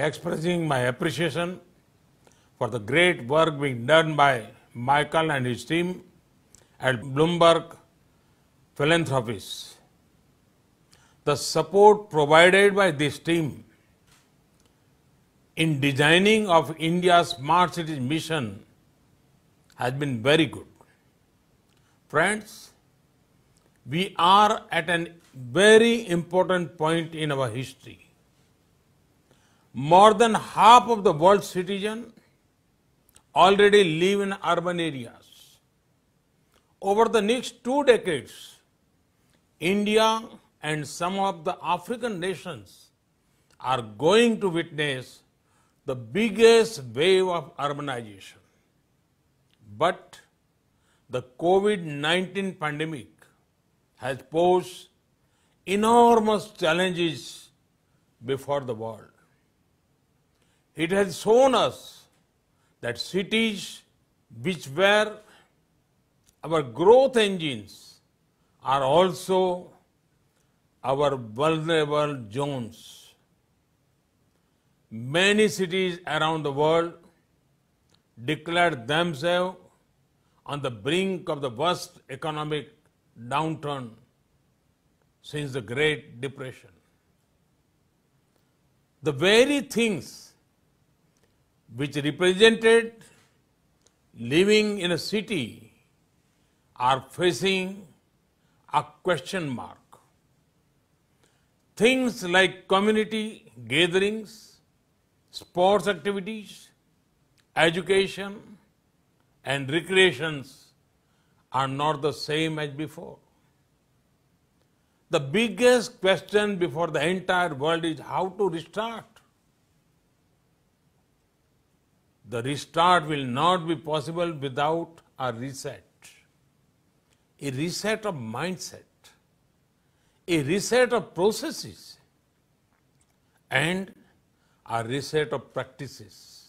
expressing my appreciation for the great work being done by Michael and his team at Bloomberg Philanthropies. The support provided by this team in designing of India's smart cities mission has been very good. Friends, we are at a very important point in our history. More than half of the world's citizens already live in urban areas. Over the next 2 decades, India and some of the African nations are going to witness the biggest wave of urbanization. But the COVID-19 pandemic has posed enormous challenges before the world. It has shown us that cities which were our growth engines are also our vulnerable zones. Many cities around the world declared themselves on the brink of the worst economic downturn since the Great Depression. The very things which represented living in a city are facing a question mark. Things like community gatherings, sports activities, education, and recreations are not the same as before. The biggest question before the entire world is how to restart. The restart will not be possible without a reset of mindset, a reset of processes, and a reset of practices.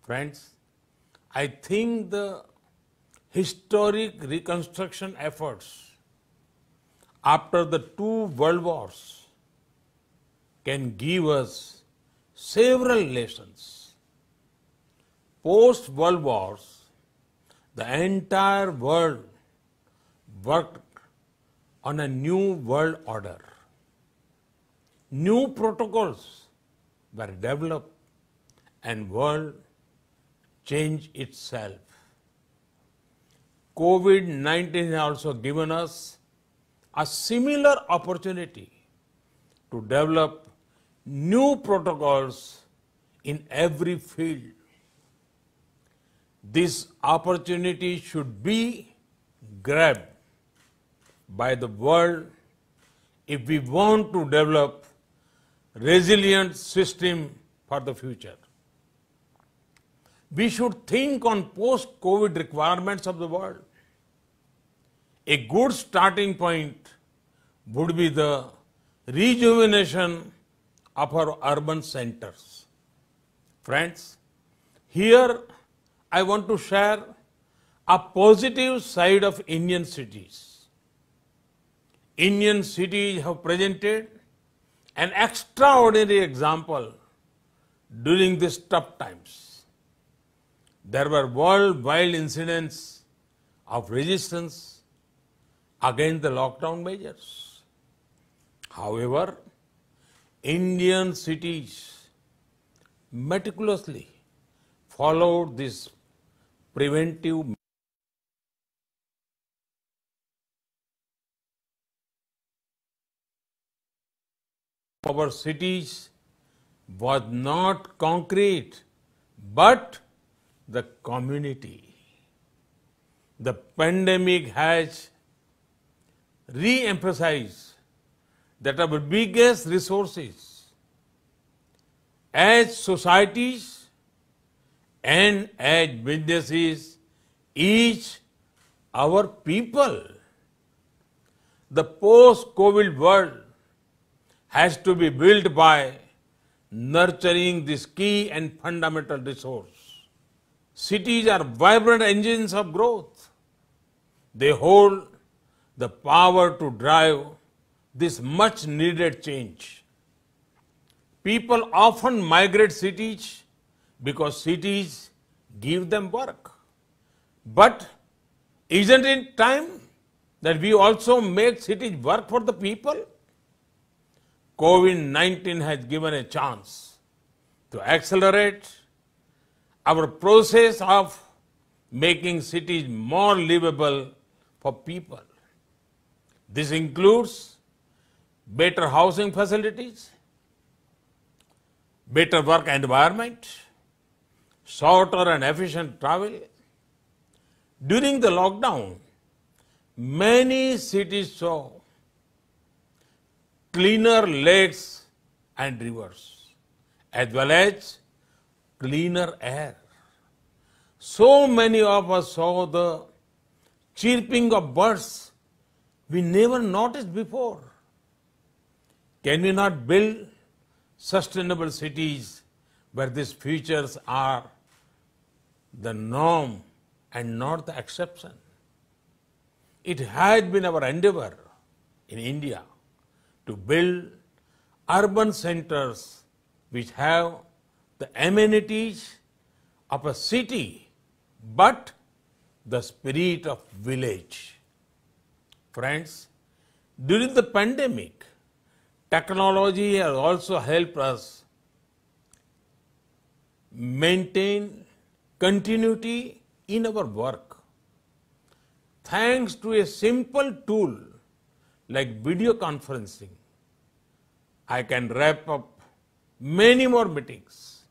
Friends, I think the historic reconstruction efforts after the 2 world wars can give us several lessons. Post-World Wars, the entire world worked on a new world order. New protocols were developed and world changed itself. COVID-19 has also given us a similar opportunity to develop new protocols in every field. This opportunity should be grabbed by the world if we want to develop resilient system for the future. We should think on post-COVID requirements of the world. A good starting point would be the rejuvenation of our urban centers. Friends, here I want to share a positive side of Indian cities. Indian cities have presented an extraordinary example during these tough times. There were worldwide incidents of resistance against the lockdown measures. However, Indian cities meticulously followed this preventive. Our cities was not concrete, but the community. The pandemic has re-emphasized that our biggest resources as societies and as businesses is our people. The post-COVID world has to be built by nurturing this key and fundamental resource. Cities are vibrant engines of growth. They hold the power to drive this much needed change. People often migrate cities because cities give them work. But isn't it time that we also make cities work for the people? COVID-19 has given a chance to accelerate our process of making cities more livable for people. This includes better housing facilities, better work environment, shorter and efficient travel. During the lockdown, many cities saw cleaner lakes and rivers, as well as cleaner air. So many of us saw the chirping of birds we never noticed before. Can we not build sustainable cities where these features are the norm and not the exception? It has been our endeavor in India to build urban centers which have the amenities of a city but the spirit of village. Friends, during the pandemic, technology has also helped us maintain continuity in our work. Thanks to a simple tool like video conferencing, I can wrap up many more meetings.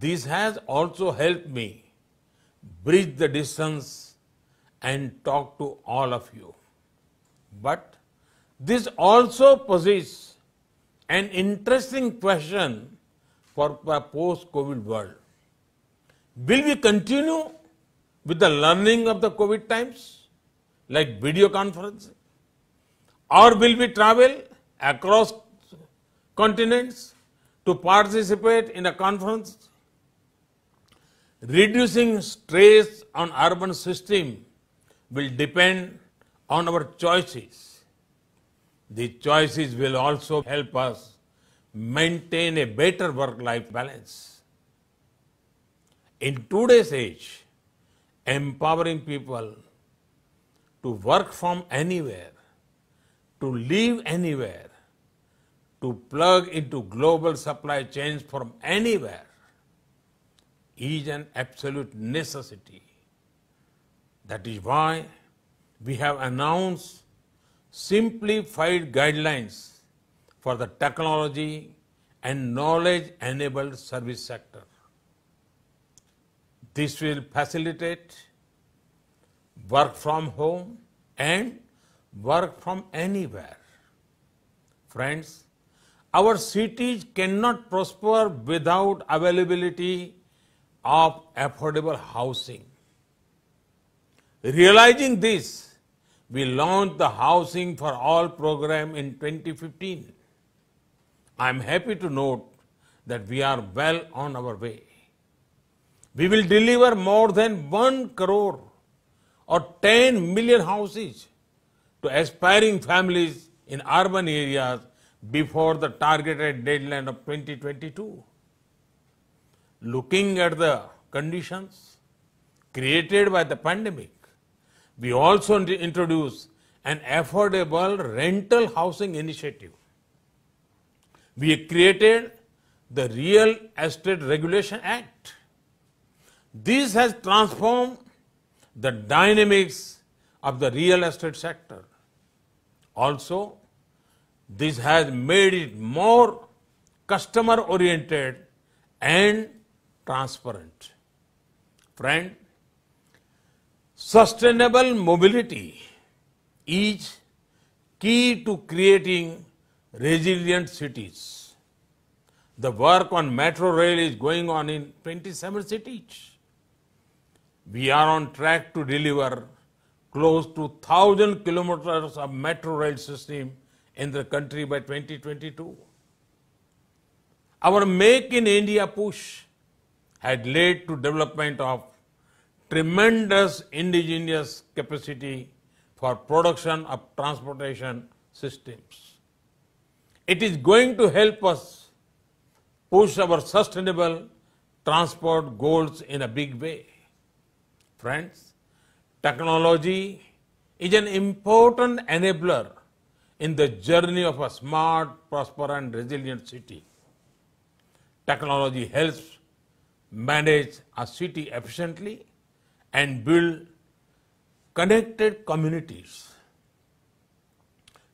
This has also helped me bridge the distance and talk to all of you. But this also poses an interesting question for a post-COVID world. Will we continue with the learning of the COVID times, like video conferencing? Or will we travel across continents to participate in a conference? Reducing stress on urban system will depend on our choices. The choices will also help us maintain a better work-life balance. In today's age, empowering people to work from anywhere, to live anywhere, to plug into global supply chains from anywhere is an absolute necessity. That is why we have announced simplified guidelines for the technology and knowledge-enabled service sector. This will facilitate work from home and work from anywhere. Friends, our cities cannot prosper without availability of affordable housing. Realizing this, we launched the Housing for All program in 2015. I am happy to note that we are well on our way. We will deliver more than 1 crore or 10 million houses to aspiring families in urban areas before the targeted deadline of 2022. Looking at the conditions created by the pandemic, we also introduced an affordable rental housing initiative. We created the Real Estate Regulation Act. This has transformed the dynamics of the real estate sector. Also, this has made it more customer-oriented and transparent. Friend, sustainable mobility is key to creating resilient cities. The work on metro rail is going on in 27 cities. We are on track to deliver close to 1,000 kilometers of metro rail system in the country by 2022. Our Make in India push had led to development of tremendous indigenous capacity for production of transportation systems. It is going to help us push our sustainable transport goals in a big way. Friends, technology is an important enabler in the journey of a smart, prosperous and resilient city. Technology helps manage a city efficiently and build connected communities.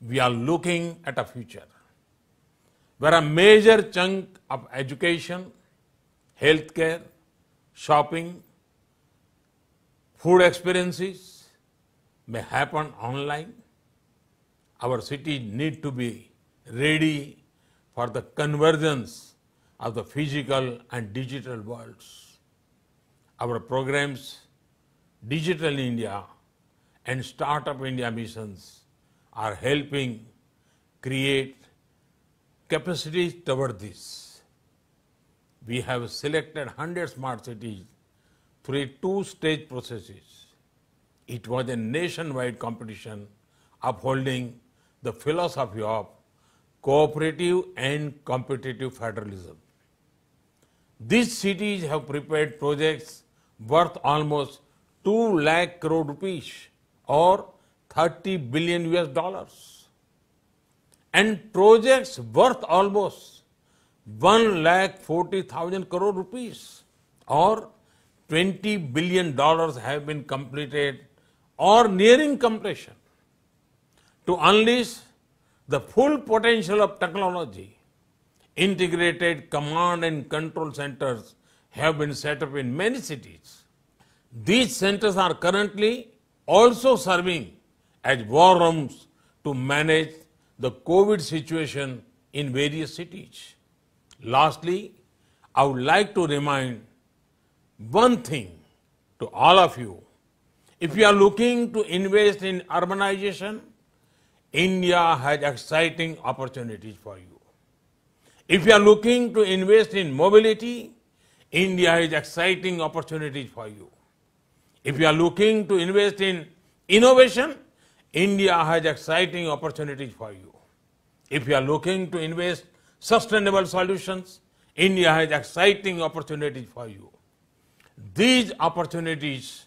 We are looking at a future where a major chunk of education, healthcare, shopping, food experiences may happen online. Our cities need to be ready for the convergence of the physical and digital worlds. Our programs, Digital India and Startup India missions are helping create capacities toward this. We have selected 100 smart cities through a two-stage processes. It was a nationwide competition upholding the philosophy of cooperative and competitive federalism. These cities have prepared projects worth almost 2 lakh crore rupees or 30 billion US dollars and projects worth almost 1 lakh 40,000 crore rupees or 20 billion dollars have been completed or nearing completion. To unleash the full potential of technology, integrated command and control centers have been set up in many cities. These centers are currently also serving as war rooms to manage the COVID situation in various cities. Lastly, I would like to remind one thing to all of you. If you are looking to invest in urbanization, India has exciting opportunities for you. If you are looking to invest in mobility, India has exciting opportunities for you. If you are looking to invest in innovation, India has exciting opportunities for you. If you are looking to invest sustainable solutions, India has exciting opportunities for you. These opportunities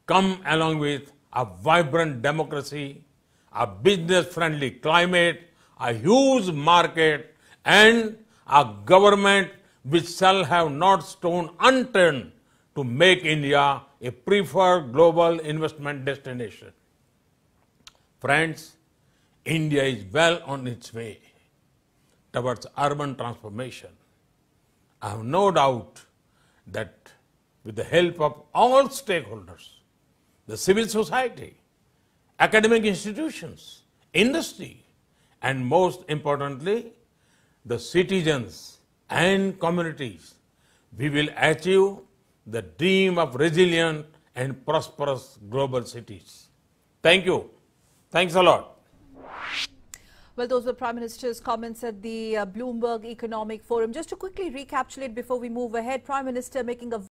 come along with a vibrant democracy, a business-friendly climate, a huge market, and a government which shall have not stone unturned to make India a preferred global investment destination. Friends, India is well on its way towards urban transformation. I have no doubt that with the help of all stakeholders, the civil society, academic institutions, industry, and most importantly, the citizens and communities, we will achieve the dream of resilient and prosperous global cities. Thank you. Thanks a lot. Well, those were Prime Minister's comments at the Bloomberg Economic Forum. Just to quickly recapitulate before we move ahead, Prime Minister making a